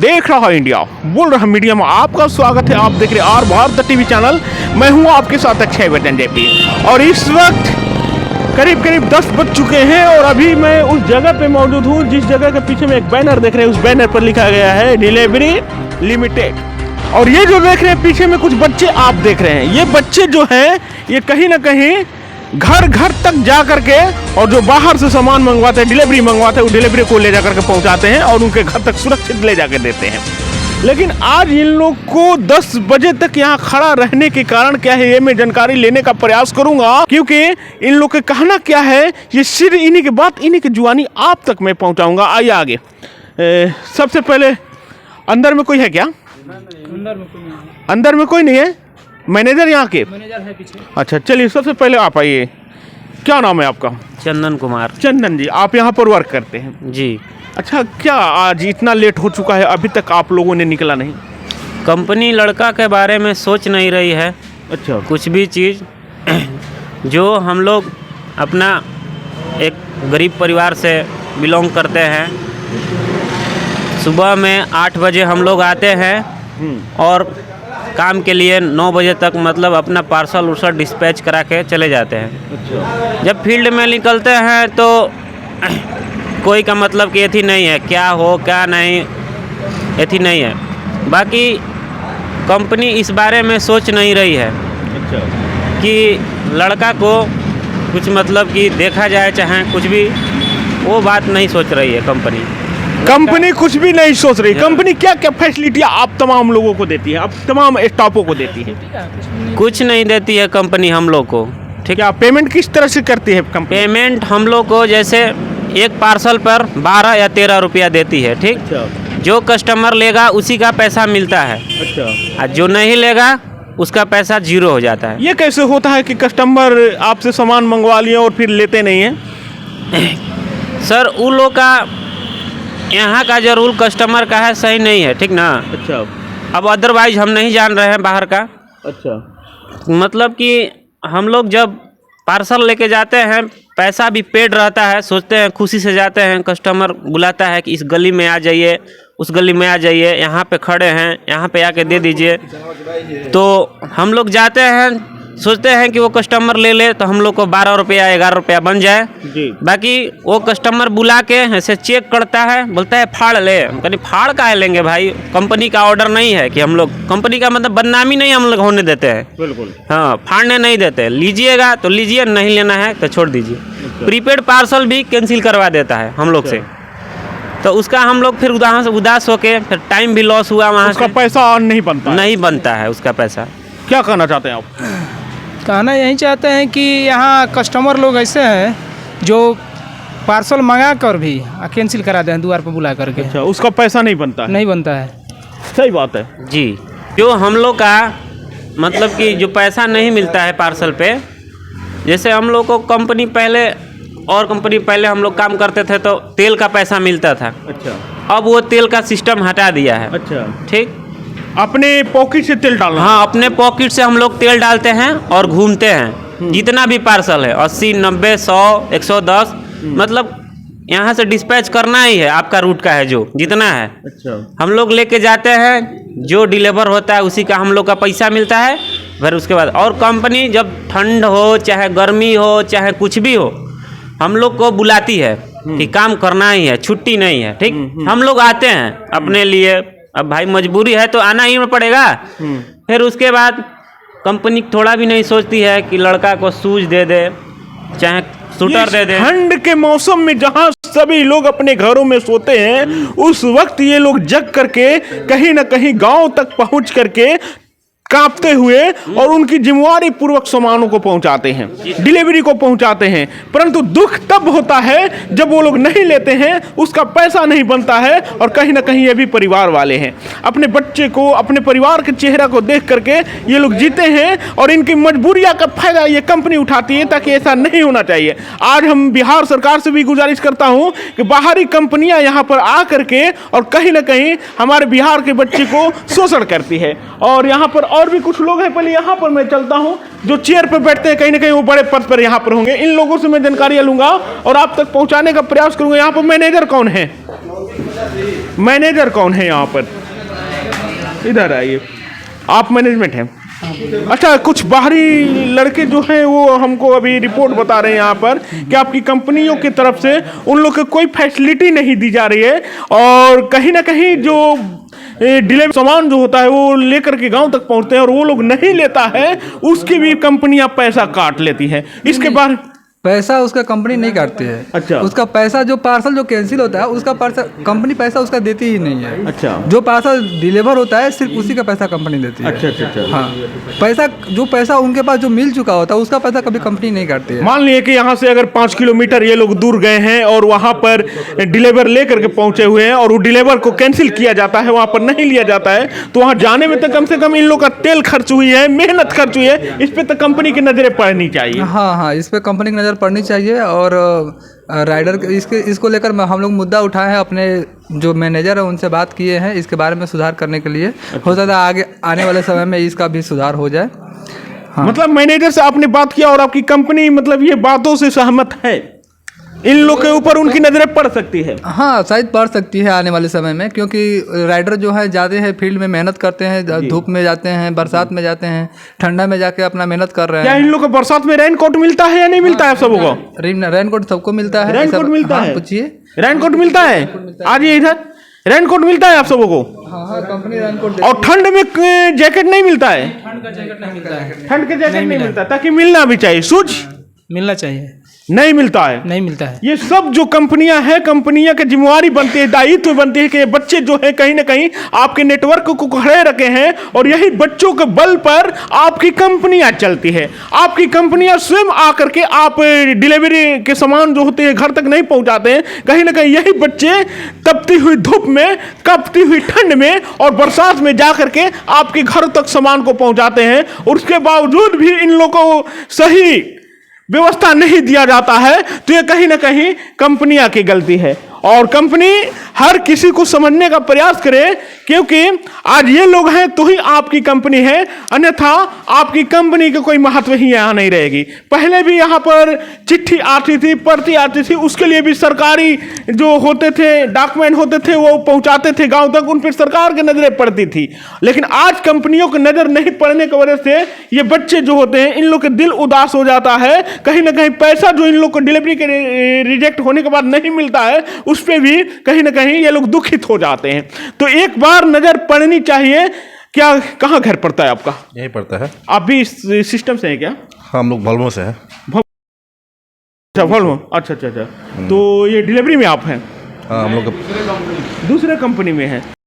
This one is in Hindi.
देख रहा इंडिया बोल रहा मीडिया में आपका स्वागत है। आप देख रहे आर भारत टीवी चैनल। मैं हूं आपके साथ अक्षय वतन जेपी और इस वक्त करीब 10 बज चुके हैं और अभी मैं उस जगह पे मौजूद हूं जिस जगह के पीछे में एक बैनर देख रहे हैं। उस बैनर पर लिखा गया है डिलीवरी लिमिटेड। और ये जो देख रहे हैं पीछे में कुछ बच्चे आप देख रहे हैं, ये बच्चे जो हैं ये कहीं ना कहीं घर तक जा करके और जो बाहर से सामान मंगवाते हैं, डिलीवरी मंगवाते हैं, वो डिलीवरी को ले जा करके पहुंचाते हैं और उनके घर तक सुरक्षित ले जाकर देते हैं। लेकिन आज इन लोग को 10 बजे तक यहाँ खड़ा रहने के कारण क्या है, ये मैं जानकारी लेने का प्रयास करूंगा, क्योंकि इन लोग के कहना क्या है ये सिर्फ इन्हीं की बात, इन्हीं की जुबानी आप तक मैं पहुँचाऊँगा। आइए आगे। सबसे पहले अंदर में कोई है क्या? अंदर में कोई नहीं है। मैनेजर यहाँ के? मैनेजर है पीछे। अच्छा चलिए, सबसे पहले आप आइए। क्या नाम है आपका? चंदन कुमार। चंदन जी, आप यहाँ पर वर्क करते हैं? जी। अच्छा, क्या आज इतना लेट हो चुका है, अभी तक आप लोगों ने निकला नहीं? कंपनी लड़का के बारे में सोच नहीं रही है। अच्छा। कुछ भी चीज़ जो हम लोग अपना एक गरीब परिवार से बिलोंग करते हैं। सुबह में 8 बजे हम लोग आते हैं और काम के लिए 9 बजे तक मतलब अपना पार्सल उर्सल डिस्पैच करा के चले जाते हैं। अच्छा। जब फील्ड में निकलते हैं तो कोई का मतलब कि एथी नहीं है, क्या हो क्या नहीं एथी नहीं है। बाकी कंपनी इस बारे में सोच नहीं रही है। अच्छा। कि लड़का को कुछ मतलब कि देखा जाए चाहे कुछ भी, वो बात नहीं सोच रही है कंपनी कुछ भी नहीं सोच रही। कंपनी क्या क्या फैसिलिटियाँ आप तमाम लोगों को देती है, आप तमाम स्टाफों को देती है? कुछ नहीं देती है कंपनी हम लोग को। ठीक है। पेमेंट किस तरह से करती है कंपनी? पेमेंट हम लोग को जैसे एक पार्सल पर 12 या 13 रुपया देती है। ठीक। अच्छा। जो कस्टमर लेगा उसी का पैसा मिलता है। अच्छा। और जो नहीं लेगा उसका पैसा 0 हो जाता है। ये कैसे होता है कि कस्टमर आपसे सामान मंगवा लिए और फिर लेते नहीं हैं? सर उन लोग का यहाँ का जो रूल कस्टमर का है सही नहीं है। ठीक ना। अच्छा। अब अदरवाइज हम नहीं जान रहे हैं बाहर का। अच्छा। मतलब कि हम लोग जब पार्सल लेके जाते हैं पैसा भी पेड रहता है, सोचते हैं खुशी से जाते हैं। कस्टमर बुलाता है कि इस गली में आ जाइए, उस गली में आ जाइए, यहाँ पे खड़े हैं, यहाँ पे आके दे दीजिए। तो हम लोग जाते हैं, सोचते हैं कि वो कस्टमर ले ले तो हम लोग को 12 रुपया 11 रुपया बन जाए जी। बाकी वो कस्टमर बुला के ऐसे चेक करता है, बोलता है फाड़ ले। कहीं फाड़ काहे लेंगे भाई, कंपनी का ऑर्डर नहीं है कि हम लोग, कंपनी का मतलब बदनामी नहीं हम लोग होने देते हैं। बिल्कुल। हाँ, फाड़ने नहीं देते। लीजिएगा तो लीजिए, नहीं लेना है तो छोड़ दीजिए। प्रीपेड पार्सल भी कैंसिल करवा देता है हम लोग से। तो उसका हम लोग फिर उदास होके फिर टाइम भी लॉस हुआ, वहाँ उसका पैसा नहीं बनता है उसका पैसा। क्या कहना चाहते हैं आप? कहना यही चाहते हैं कि यहाँ कस्टमर लोग ऐसे हैं जो पार्सल मंगा कर भी कैंसिल करा दें द्वार पर बुला करके। अच्छा, उसका पैसा नहीं बनता है? नहीं बनता है। सही बात है जी। जो हम लोग का मतलब कि जो पैसा नहीं मिलता है पार्सल पे, जैसे हम लोग को कंपनी पहले हम लोग काम करते थे तो तेल का पैसा मिलता था। अच्छा। अब वो तेल का सिस्टम हटा दिया है। अच्छा। ठीक। अपने पॉकेट से तेल डालना? हाँ, अपने पॉकेट से हम लोग तेल डालते हैं और घूमते हैं। जितना भी पार्सल है 80, 90, 100, 110 मतलब यहाँ से डिस्पैच करना ही है, आपका रूट का है जो जितना है। अच्छा। हम लोग लेके जाते हैं, जो डिलीवर होता है उसी का हम लोग का पैसा मिलता है। फिर उसके बाद और कंपनी जब ठंड हो चाहे गर्मी हो चाहे कुछ भी हो हम लोग को बुलाती है कि काम करना ही है, छुट्टी नहीं है। ठीक। हम लोग आते हैं अपने लिए, अब भाई मजबूरी है तो आना ही पड़ेगा। फिर उसके बाद कंपनी थोड़ा भी नहीं सोचती है कि लड़का को शूज दे दे चाहे स्वेटर दे दे। ठंड के मौसम में जहाँ सभी लोग अपने घरों में सोते हैं उस वक्त ये लोग जग करके कहीं ना कहीं गांव तक पहुंच करके कांपते हुए और उनकी जिम्मेवारी पूर्वक सामानों को पहुंचाते हैं, डिलीवरी को पहुंचाते हैं। परंतु दुख तब होता है जब वो लोग नहीं लेते हैं, उसका पैसा नहीं बनता है और कहीं ना कहीं ये भी परिवार वाले हैं। अपने बच्चे को, अपने परिवार के चेहरा को देख करके ये लोग जीते हैं और इनकी मजबूरियां का फायदा ये कंपनी उठाती है, ताकि ऐसा नहीं होना चाहिए। आज हम बिहार सरकार से भी गुजारिश करता हूँ कि बाहरी कंपनियां यहाँ पर आ करके और कहीं ना कहीं हमारे बिहार के बच्चे को शोषण करती है। और यहाँ पर और भी कुछ लोग हैं, पहले यहाँ पर मैं चलता हूँ, जो चेयर पर बैठते हैं, कहीं ना कहीं वो बड़े पद पर यहाँ पर होंगे। इन लोगों से मैं जानकारियाँ लूँगा और आप तक पहुँचाने का प्रयास करूँगा। यहाँ पर मैनेजर कौन है? मैनेजर कौन है यहाँ पर? इधर आइए, आप मैनेजमेंट हैं। अच्छा, कुछ बाहरी लड़के जो हैं वो हमको अभी रिपोर्ट बता रहे हैं यहाँ पर कि आपकी कंपनियों की तरफ से उन लोग को कोई फैसिलिटी नहीं दी जा रही है, और कहीं ना कहीं जो डिलीवरी सामान जो होता है वो लेकर के गांव तक पहुंचते हैं और वो लोग नहीं लेता है, उसकी भी कंपनियां पैसा काट लेती हैं। इसके बारे पैसा उसका कंपनी नहीं काटती है। अच्छा। उसका पैसा जो पार्सल जो कैंसिल होता है उसका पार्सल कंपनी पैसा उसका देती ही नहीं है। अच्छा। जो पार्सल डिलीवर होता है सिर्फ उसी का पैसा कंपनी देती है। अच्छा अच्छा अच्छा। हाँ, पैसा जो पैसा उनके पास जो मिल चुका होता है उसका पैसा कभी कंपनी नहीं काटती है। मान लिए कि यहाँ से अगर 5 किलोमीटर ये लोग दूर गए हैं और वहाँ पर डिलीवर लेकर के पहुंचे हुए हैं और वो डिलीवर को कैंसिल किया जाता है, वहाँ पर नहीं लिया जाता है, तो वहाँ जाने में तो कम से कम इन लोग का तेल खर्च हुई है, मेहनत खर्च हुई है, इस पर तो कंपनी की नजरें पड़नी चाहिए। हाँ हाँ, इस पर कंपनी की नज़र पड़नी चाहिए। और राइडर इसको लेकर हम लोग मुद्दा उठाए हैं, अपने जो मैनेजर है उनसे बात किए हैं इसके बारे में सुधार करने के लिए। हो सकता है आगे आने वाले समय में इसका भी सुधार हो जाए। हाँ। मतलब मैनेजर से आपने बात किया और आपकी कंपनी मतलब ये बातों से सहमत है, इन लोग के ऊपर उनकी नजरें पड़ सकती है? हाँ, शायद पड़ सकती है आने वाले समय में, क्योंकि राइडर जो है जाते हैं फील्ड में, मेहनत करते हैं, धूप में जाते हैं, बरसात में जाते हैं, ठंडा में जाके अपना मेहनत कर रहे क्या हैं। इन लोग को बरसात में रेनकोट मिलता है या नहीं मिलता है? सबको रेनकोट सबको मिलता है। रेनकोट मिलता हाँ, है? पूछिए। रेनकोट मिलता है? आज ये इधर रेनकोट मिलता है आप सबों को? हाँ हाँ, कंपनी रेनकोट। और ठंड में जैकेट नहीं मिलता है? ठंड का जैकेट नहीं मिलता है। ठंड के जैकेट नहीं मिलता, ताकि मिलना भी चाहिए। शूज मिलना चाहिए, नहीं मिलता है। नहीं मिलता है। ये सब जो कंपनियां हैं, कंपनियां की जिम्मेवारी बनती है, दायित्व बनती है कि ये बच्चे जो है कहीं ना कहीं आपके नेटवर्क को खड़े रखे हैं, और यही बच्चों के बल पर आपकी कंपनियां चलती है। आपकी कंपनियां स्वयं आकर के आप डिलीवरी के सामान जो होते हैं घर तक नहीं पहुंचाते हैं। कहीं ना कहीं यही बच्चे तपती हुई धूप में, कपती हुई ठंड में और बरसात में जा करके आपके घर तक सामान को पहुंचाते हैं, और उसके बावजूद भी इन लोगों को सही व्यवस्था नहीं दिया जाता है, तो ये कहीं ना कहीं कंपनियां की गलती है। और कंपनी हर किसी को समझने का प्रयास करे, क्योंकि आज ये लोग हैं तो ही आपकी कंपनी है, अन्यथा आपकी कंपनी का कोई महत्व ही यहाँ नहीं रहेगी। पहले भी यहाँ पर चिट्ठी आती थी, पर्ची आती थी, उसके लिए भी सरकारी जो होते थे डॉक्यूमेंट होते थे वो पहुँचाते थे गाँव तक, उन पर सरकार की नज़रें पड़ती थी। लेकिन आज कंपनियों की नज़र नहीं पड़ने की वजह से ये बच्चे जो होते हैं इन लोग के दिल उदास हो जाता है। कहीं ना कहीं पैसा जो इन लोग को डिलीवरी के रिजेक्ट होने के बाद नहीं मिलता है, उस पर भी कहीं ना कहीं ये लोग दुखित हो जाते हैं। तो एक बार नजर पड़नी चाहिए। क्या कहाँ घर पड़ता है आपका? यही पड़ता है। आप भी इस सिस्टम से हैं क्या? हाँ, हम लोग भलमो से हैं। अच्छा, भलमो। अच्छा अच्छा अच्छा। तो ये डिलीवरी में आप हैं? हाँ, हम लोग दूसरे कंपनी में हैं?